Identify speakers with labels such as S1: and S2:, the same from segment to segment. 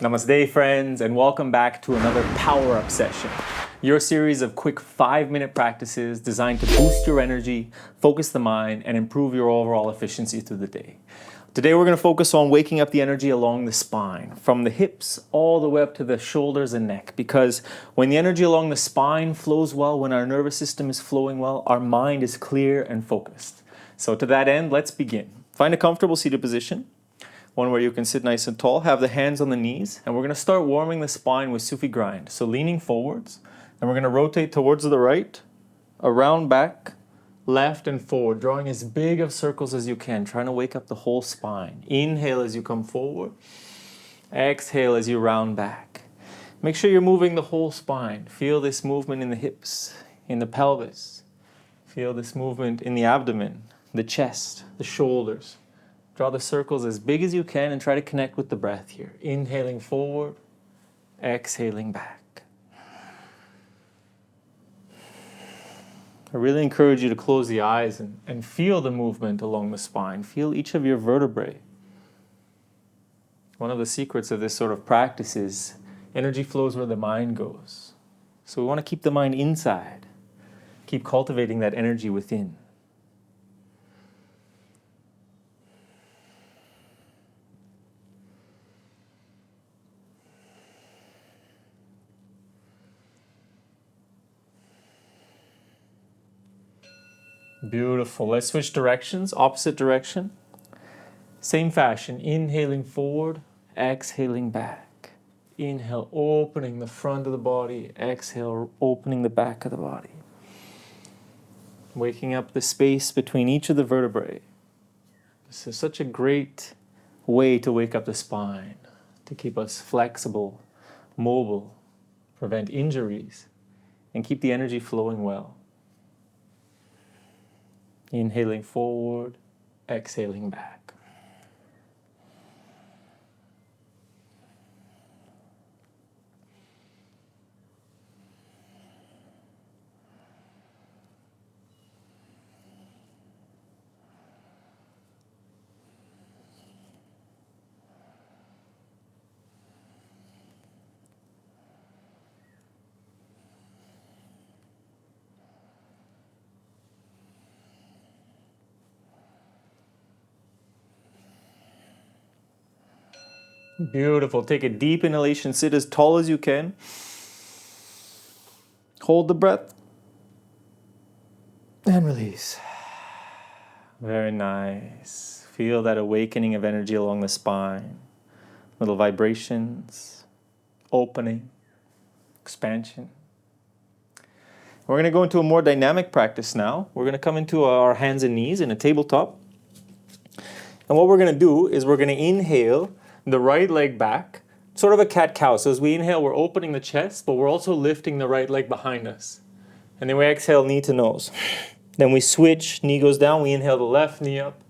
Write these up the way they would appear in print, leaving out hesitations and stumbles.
S1: Namaste, friends, and welcome back to another Power Up session. Your series of quick 5-minute practices designed to boost your energy, focus the mind, and improve your overall efficiency through the day. Today we're going to focus on waking up the energy along the spine, from the hips all the way up to the shoulders and neck, because when the energy along the spine flows well, when our nervous system is flowing well, our mind is clear and focused. So to that end, let's begin. Find a comfortable seated position. One where you can sit nice and tall, have the hands on the knees, and we're going to start warming the spine with Sufi Grind. So leaning forwards, and we're going to rotate towards the right, around back, left and forward, drawing as big of circles as you can, trying to wake up the whole spine. Inhale as you come forward, exhale as you round back. Make sure you're moving the whole spine. Feel this movement in the hips, in the pelvis. Feel this movement in the abdomen, the chest, the shoulders. Draw the circles as big as you can and try to connect with the breath here. Inhaling forward, exhaling back. I really encourage you to close the eyes and feel the movement along the spine. Feel each of your vertebrae. One of the secrets of this sort of practice is energy flows where the mind goes. So we want to keep the mind inside. Keep cultivating that energy within. Beautiful. Let's switch directions, opposite direction. Same fashion, inhaling forward, exhaling back. Inhale, opening the front of the body. Exhale, opening the back of the body. Waking up the space between each of the vertebrae. This is such a great way to wake up the spine, to keep us flexible, mobile, prevent injuries, and keep the energy flowing well. Inhaling forward, exhaling back. Beautiful. Take a deep inhalation. Sit as tall as you can. Hold the breath. And release. Very nice. Feel that awakening of energy along the spine. Little vibrations, opening, expansion. We're going to go into a more dynamic practice now. We're going to come into our hands and knees in a tabletop. And what we're going to do is we're going to inhale the right leg back, sort of a cat-cow. So as we inhale, we're opening the chest, but we're also lifting the right leg behind us. And then we exhale, knee to nose. Then we switch, knee goes down, we inhale the left knee up,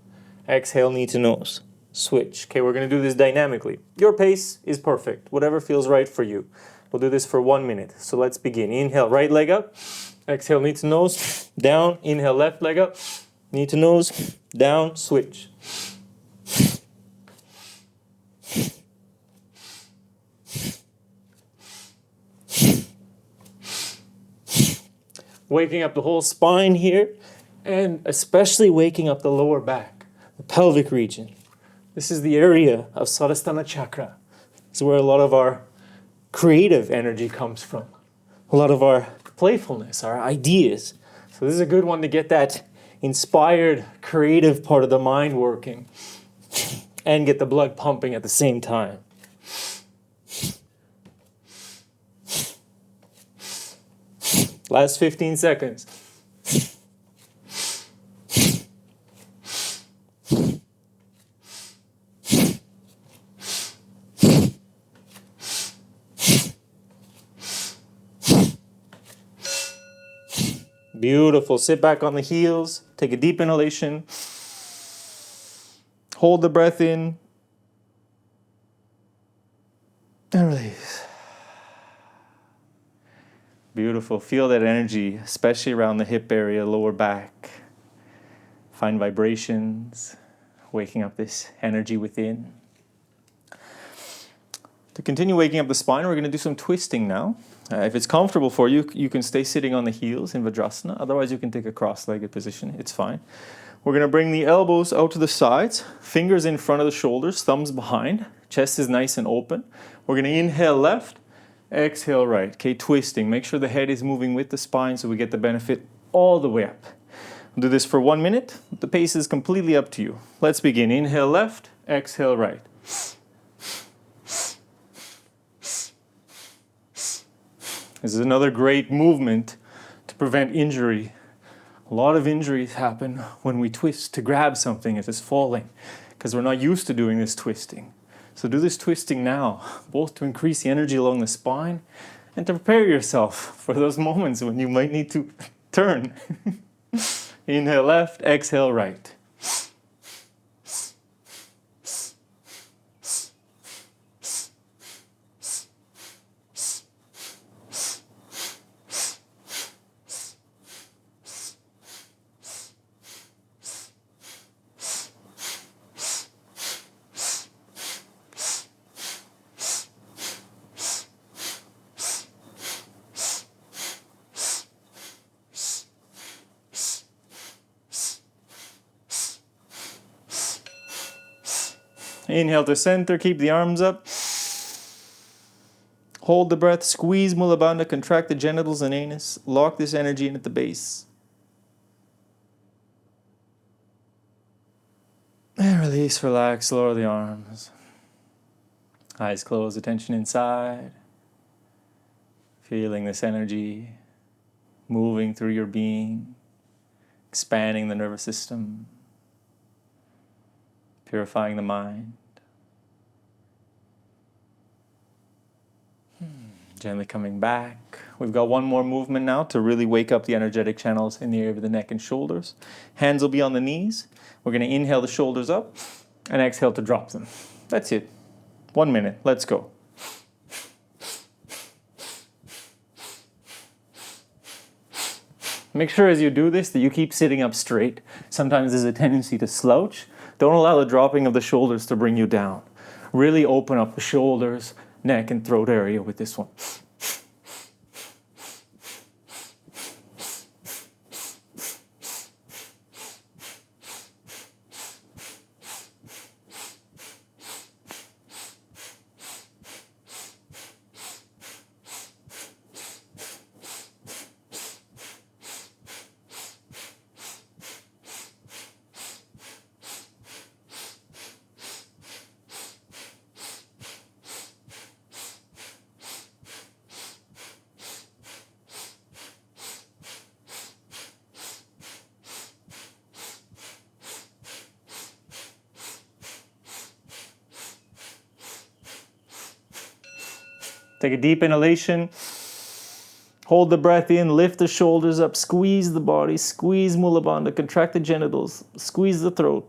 S1: exhale, knee to nose. Switch. Okay, we're going to do this dynamically. Your pace is perfect, whatever feels right for you. We'll do this for 1 minute. So let's begin. Inhale, right leg up, exhale, knee to nose, down, inhale, left leg up, knee to nose, down, switch. Waking up the whole spine here, and especially waking up the lower back, the pelvic region. This is the area of Svadhisthana Chakra. This is where a lot of our creative energy comes from, a lot of our playfulness, our ideas. So this is a good one to get that inspired, creative part of the mind working and get the blood pumping at the same time. Last 15 seconds. Beautiful. Sit back on the heels. Take a deep inhalation. Hold the breath in. And release. Beautiful. Feel that energy, especially around the hip area, lower back. Find vibrations, waking up this energy within. To continue waking up the spine, we're going to do some twisting now. If it's comfortable for you, you can stay sitting on the heels in Vajrasana. Otherwise, you can take a cross-legged position. It's fine. We're going to bring the elbows out to the sides, fingers in front of the shoulders, thumbs behind. Chest is nice and open. We're going to inhale left, exhale right. Okay, twisting. Make sure the head is moving with the spine so we get the benefit all the way up. We'll do this for 1 minute. The pace is completely up to you. Let's begin. Inhale left, exhale right. This is another great movement to prevent injury. A lot of injuries happen when we twist to grab something as it's falling because we're not used to doing this twisting. So do this twisting now, both to increase the energy along the spine and to prepare yourself for those moments when you might need to turn. Inhale left, exhale right. Inhale to center, keep the arms up. Hold the breath, squeeze Mula Bandha, contract the genitals and anus. Lock this energy in at the base. And release, relax, lower the arms. Eyes closed, attention inside. Feeling this energy moving through your being, expanding the nervous system, purifying the mind. Gently coming back. We've got one more movement now to really wake up the energetic channels in the area of the neck and shoulders. Hands will be on the knees. We're going to inhale the shoulders up and exhale to drop them. That's it. 1 minute. Let's go. Make sure as you do this that you keep sitting up straight. Sometimes there's a tendency to slouch. Don't allow the dropping of the shoulders to bring you down. Really open up the shoulders, neck and throat area with this one. Take a deep inhalation. Hold the breath in, lift the shoulders up, squeeze the body, squeeze Mula Bandha, contract the genitals, squeeze the throat.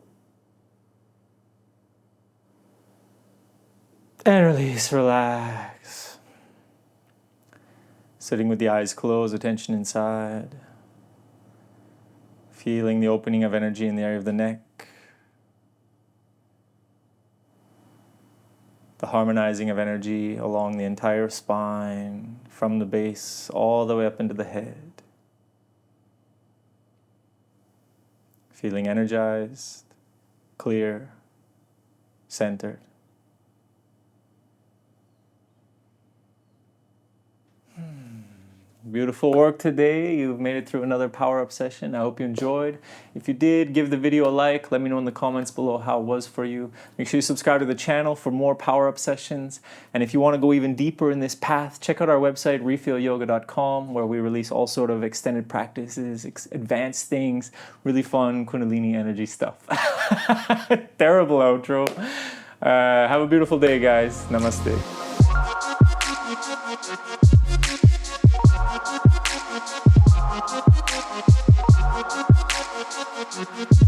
S1: And release, relax. Sitting with the eyes closed, attention inside. Feeling the opening of energy in the area of the neck. The harmonizing of energy along the entire spine, from the base all the way up into the head. Feeling energized, clear, centered. Beautiful work today. You've made it through another power-up session. I hope you enjoyed. If you did, give the video a like. Let me know in the comments below how it was for you. Make sure you subscribe to the channel for more power-up sessions. And if you want to go even deeper in this path, check out our website, refeelyoga.com, where we release all sort of extended practices, advanced things, really fun Kundalini energy stuff. Terrible outro. Have a beautiful day, guys. Namaste. Thank you.